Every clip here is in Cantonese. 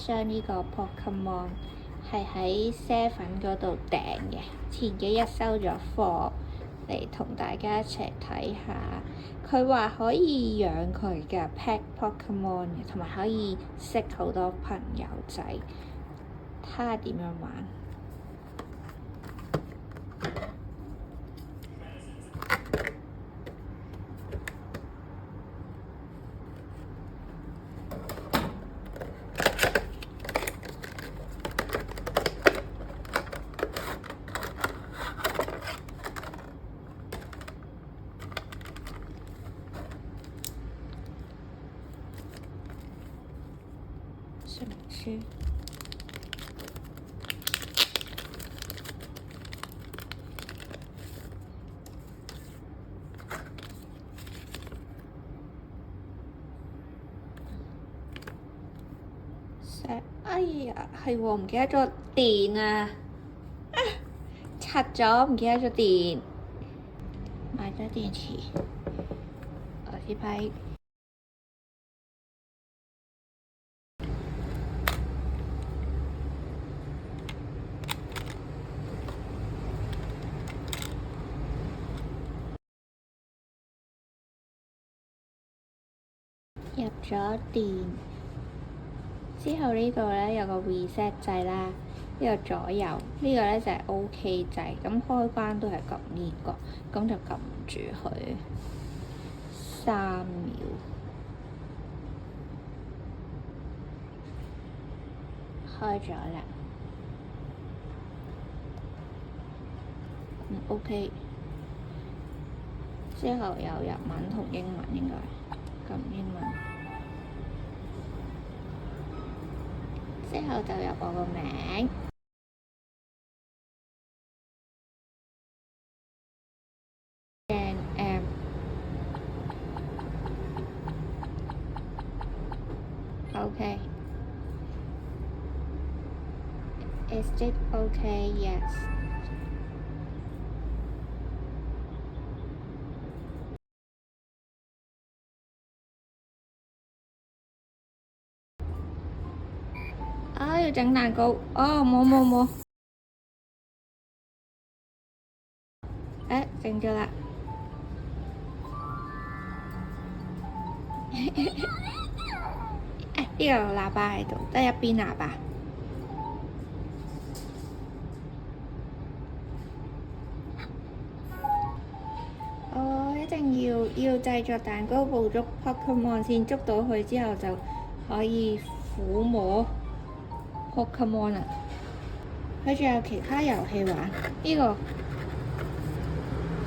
箱呢個 Pokemon 係喺 Seven 嗰度訂嘅，前幾日收咗貨嚟同大家一齊睇下。佢話可以養佢嘅 Pet Pokemon 嘅，同埋可以識好多朋友仔，睇下點樣玩。說明書。哎呀，係喎，唔記得咗電啊！拆咗，唔記得咗電。買咗電池，我呢排入咗電之後，呢度咧有個 reset 掣啦，呢個左右呢個咧就係 OK 掣，咁開關都係撳呢個，咁就撳住佢3秒，開咗啦。OK， 之後有日文同英文，應該撳英文。之後就入我個名，M。OK。Is it okay? Yes。啊！要整蛋糕。哦，冇。整咗啦。呢個喇叭喺度，得一邊喇叭。一定要製作蛋糕捕捉 Pokemon 先，捉到佢之後就可以撫摸 Pokemon 啦。佢仲有其他遊戲玩，呢個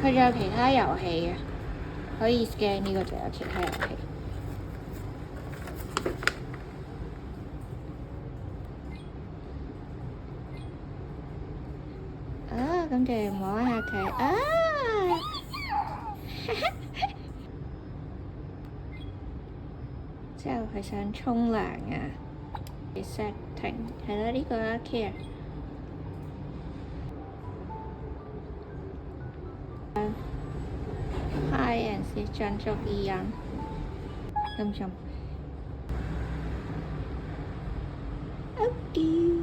佢仲有其他遊戲嘅，可以 scan 呢個就有其他遊戲。咁就摸下佢啊！之後佢想沖涼啊 ，setting 係啦，呢個啦 care。High and 是像足一樣，咁就 OK。